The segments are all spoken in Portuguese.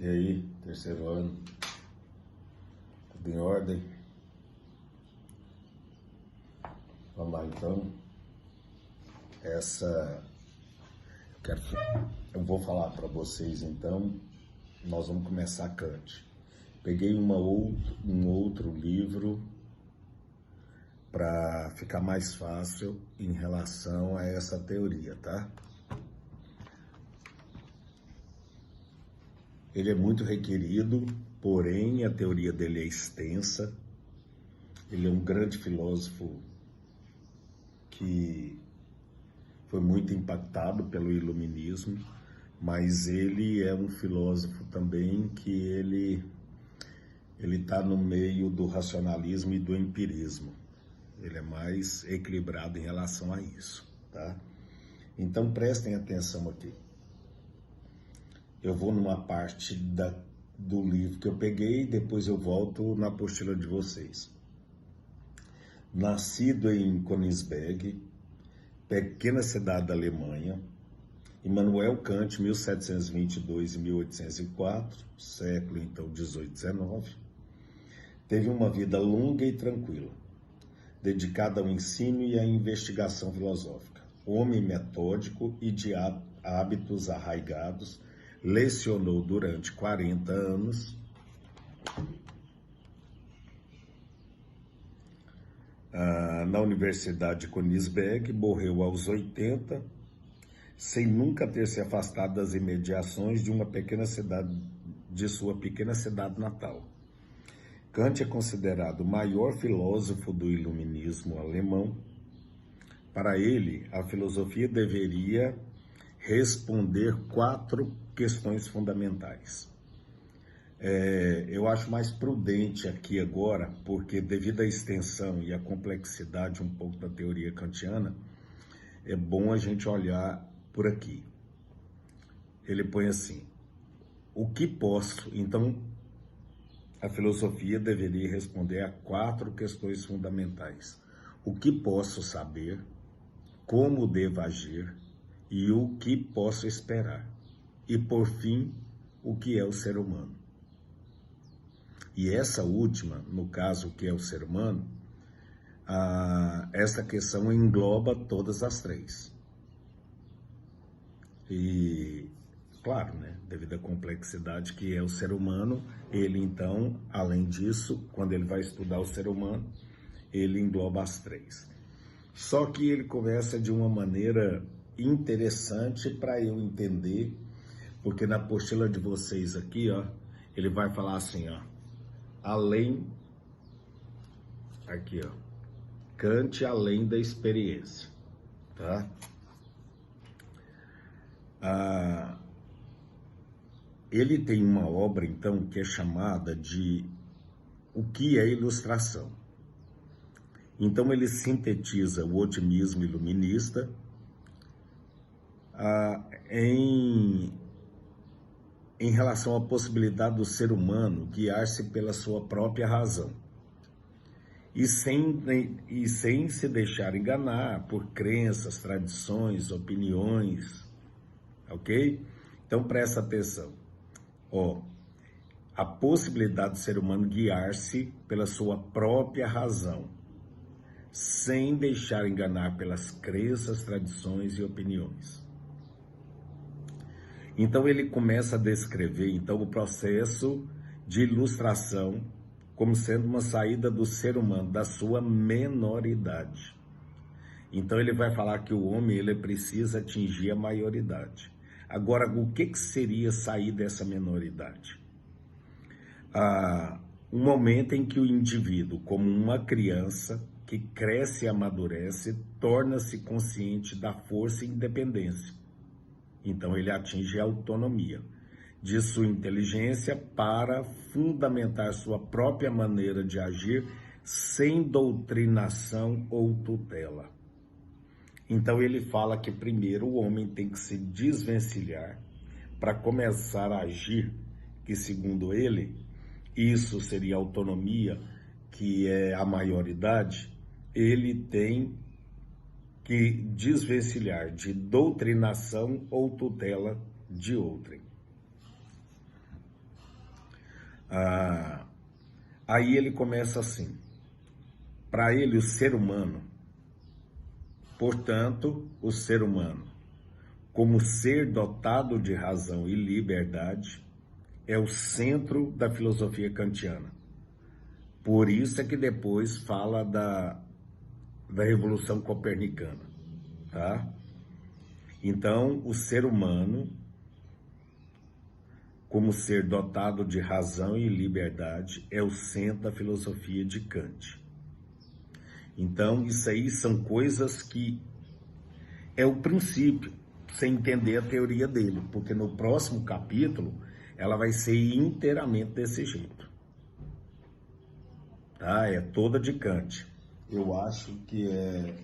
E aí, terceiro ano, tudo em ordem? Vamos lá então. Eu vou falar para vocês então. Nós vamos começar Kant. Peguei um outro livro para ficar mais fácil em relação a essa teoria, tá? Ele é muito requerido, porém a teoria dele é extensa. Ele é um grande filósofo que foi muito impactado pelo iluminismo, mas ele é um filósofo também que ele está no meio do racionalismo e do empirismo. Ele é mais equilibrado em relação a isso, tá? Então prestem atenção aqui. Eu vou numa parte do livro que eu peguei, depois eu volto na apostila de vocês. Nascido em Königsberg, pequena cidade da Alemanha, Immanuel Kant, 1722 e 1804, século então 18 e 19, teve uma vida longa e tranquila, dedicada ao ensino e à investigação filosófica. Homem metódico e de hábitos arraigados, lecionou durante 40 anos na Universidade de Königsberg, morreu aos 80, sem nunca ter se afastado das imediações de sua pequena cidade natal. Kant é considerado o maior filósofo do iluminismo alemão. Para ele, a filosofia deveria responder 4 questões fundamentais. Eu acho mais prudente aqui agora, porque devido à extensão e à complexidade um pouco da teoria kantiana, é bom a gente olhar por aqui. Ele põe assim: o que posso? Então, a filosofia deveria responder a 4 questões fundamentais. O que posso saber? Como devo agir? E o que posso esperar? E, por fim, o que é o ser humano? E essa última, no caso, o que é o ser humano, essa questão engloba todas as 3. E, claro, né, devido à complexidade que é o ser humano, ele então, além disso, quando ele vai estudar o ser humano, ele engloba as 3. Só que ele começa de uma maneira interessante para eu entender, porque na apostila de vocês aqui, ó, ele vai falar assim, ó, aqui, ó, Kant além da experiência, tá? Ele tem uma obra, então, que é chamada de O que é Ilustração. Então, ele sintetiza o otimismo iluminista em relação à possibilidade do ser humano guiar-se pela sua própria razão e sem se deixar enganar por crenças, tradições, opiniões, ok? Então, presta atenção. A possibilidade do ser humano guiar-se pela sua própria razão, sem deixar enganar pelas crenças, tradições e opiniões. Então ele começa a descrever então o processo de ilustração como sendo uma saída do ser humano da sua menoridade. Então ele vai falar que o homem ele precisa atingir a maioridade. Agora, o que seria sair dessa menoridade? Um momento em que o indivíduo, como uma criança que cresce e amadurece, torna-se consciente da força e independência. Então ele atinge a autonomia de sua inteligência para fundamentar sua própria maneira de agir sem doutrinação ou tutela. Então ele fala que primeiro o homem tem que se desvencilhar para começar a agir, que segundo ele, isso seria autonomia, que é a maioridade, ele tem que desvencilhar de doutrinação ou tutela de outrem. Ah, aí ele começa assim: para ele, o ser humano, portanto, o ser humano, como ser dotado de razão e liberdade, é o centro da filosofia kantiana. Por isso é que depois fala da Revolução Copernicana, tá? Então, o ser humano, como ser dotado de razão e liberdade, é o centro da filosofia de Kant. Então, isso aí são coisas que é o princípio, sem entender a teoria dele, porque no próximo capítulo ela vai ser inteiramente desse jeito. Tá? É toda de Kant. Eu acho que é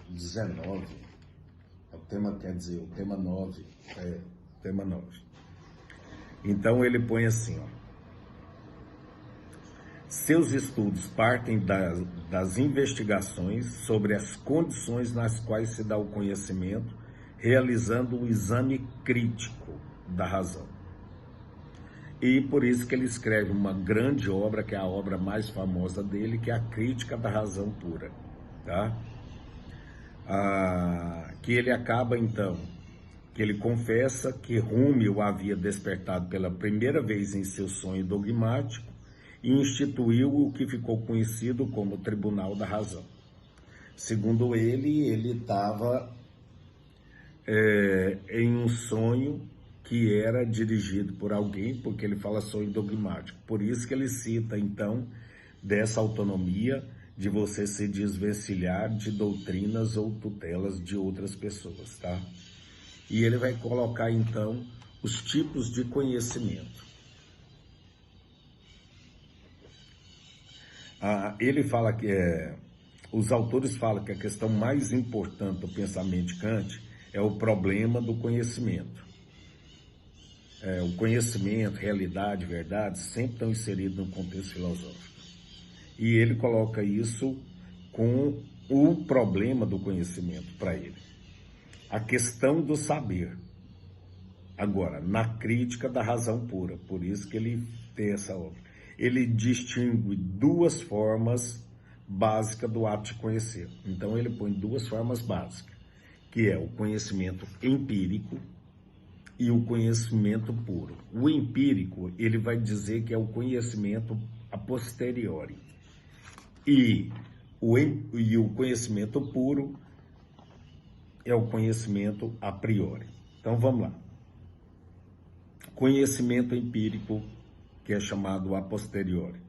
19. O tema quer dizer, o tema 9. Tema 9. Então ele põe assim, ó. Seus estudos partem das investigações sobre as condições nas quais se dá o conhecimento, realizando um exame crítico da razão. E por isso que ele escreve uma grande obra, que é a obra mais famosa dele, que é a Crítica da Razão Pura, tá? Que ele acaba, então, que ele confessa que Hume o havia despertado pela primeira vez em seu sonho dogmático e instituiu o que ficou conhecido como Tribunal da Razão. Segundo ele estava em um sonho que era dirigido por alguém, porque ele fala sonho dogmático. Por isso que ele cita, então, dessa autonomia de você se desvencilhar de doutrinas ou tutelas de outras pessoas, tá? E ele vai colocar, então, os tipos de conhecimento. Ele fala que os autores falam que a questão mais importante do pensamento de Kant é o problema do conhecimento. O conhecimento, realidade, verdade, sempre estão inseridos no contexto filosófico. E ele coloca isso com o problema do conhecimento para ele. A questão do saber. Agora, na crítica da razão pura, por isso que ele tem essa obra. Ele distingue duas formas básicas do ato de conhecer. Então ele põe duas formas básicas, que é o conhecimento empírico e o conhecimento puro. O empírico, ele vai dizer que é o conhecimento a posteriori. E o conhecimento puro é o conhecimento a priori. Então vamos lá. Conhecimento empírico, que é chamado a posteriori.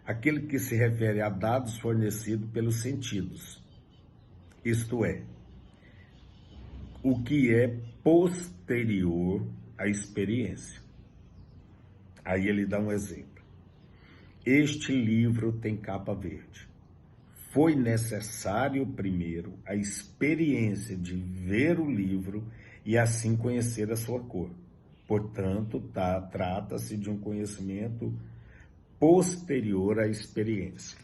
Aquele que se refere a dados fornecidos pelos sentidos. Isto é, o que é posterior à experiência. Aí ele dá um exemplo. Este livro tem capa verde. Foi necessário primeiro a experiência de ver o livro e assim conhecer a sua cor. Portanto, trata-se de um conhecimento posterior à experiência.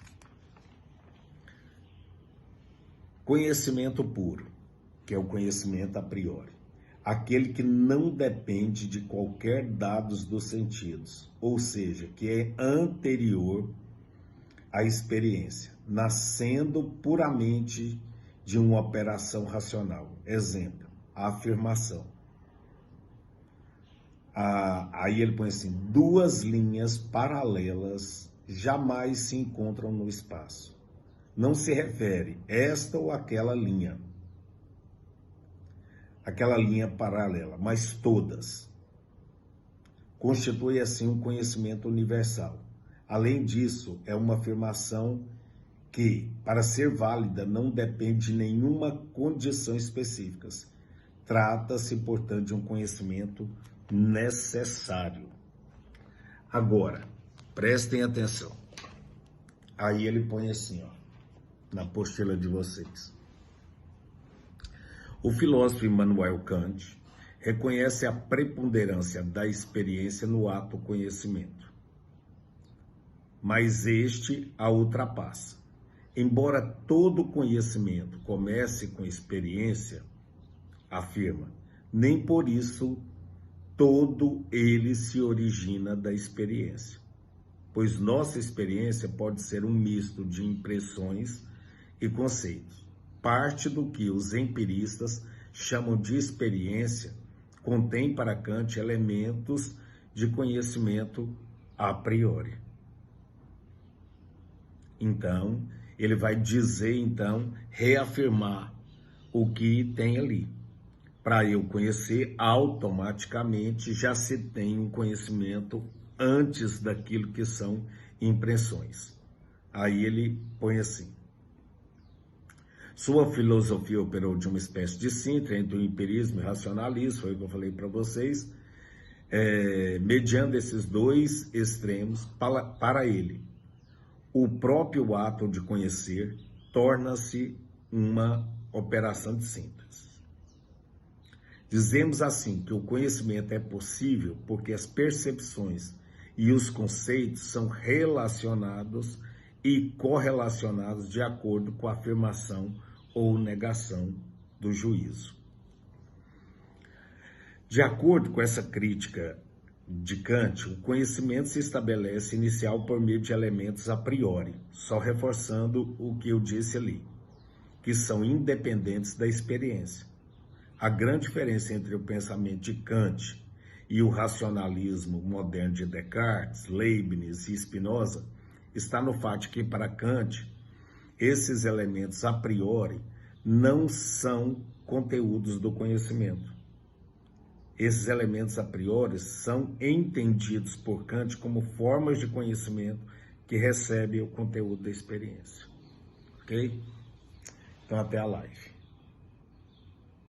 Conhecimento puro, que é o conhecimento a priori. Aquele que não depende de qualquer dados dos sentidos, ou seja, que é anterior à experiência, nascendo puramente de uma operação racional. Exemplo, a afirmação. Aí ele põe assim, duas linhas paralelas jamais se encontram no espaço. Não se refere esta ou aquela linha paralela, mas todas. Constitui assim um conhecimento universal. Além disso, é uma afirmação que, para ser válida, não depende de nenhuma condição específica. Trata-se, portanto, de um conhecimento necessário. Agora, prestem atenção. Aí ele põe assim, ó, na apostila de vocês. O filósofo Immanuel Kant reconhece a preponderância da experiência no ato conhecimento, mas este a ultrapassa. Embora todo conhecimento comece com experiência, afirma, nem por isso todo ele se origina da experiência. pois nossa experiência pode ser um misto de impressões e conceitos. Parte do que os empiristas chamam de experiência contém para Kant elementos de conhecimento a priori. Então, ele vai dizer, reafirmar o que tem ali. Para eu conhecer, automaticamente já se tem um conhecimento antes daquilo que são impressões. Aí ele põe assim: sua filosofia operou de uma espécie de síntese entre o empirismo e o racionalismo, foi o que eu falei para vocês, mediando esses dois extremos. Para ele, o próprio ato de conhecer torna-se uma operação de síntese. Dizemos assim que o conhecimento é possível porque as percepções e os conceitos são relacionados e correlacionados de acordo com a afirmação ou negação do juízo. De acordo com essa crítica de Kant, o conhecimento se estabelece inicial por meio de elementos a priori, só reforçando o que eu disse ali, que são independentes da experiência. A grande diferença entre o pensamento de Kant e o racionalismo moderno de Descartes, Leibniz e Spinoza está no fato de que, para Kant, esses elementos a priori não são conteúdos do conhecimento. Esses elementos a priori são entendidos por Kant como formas de conhecimento que recebem o conteúdo da experiência. Ok? Então, até a live.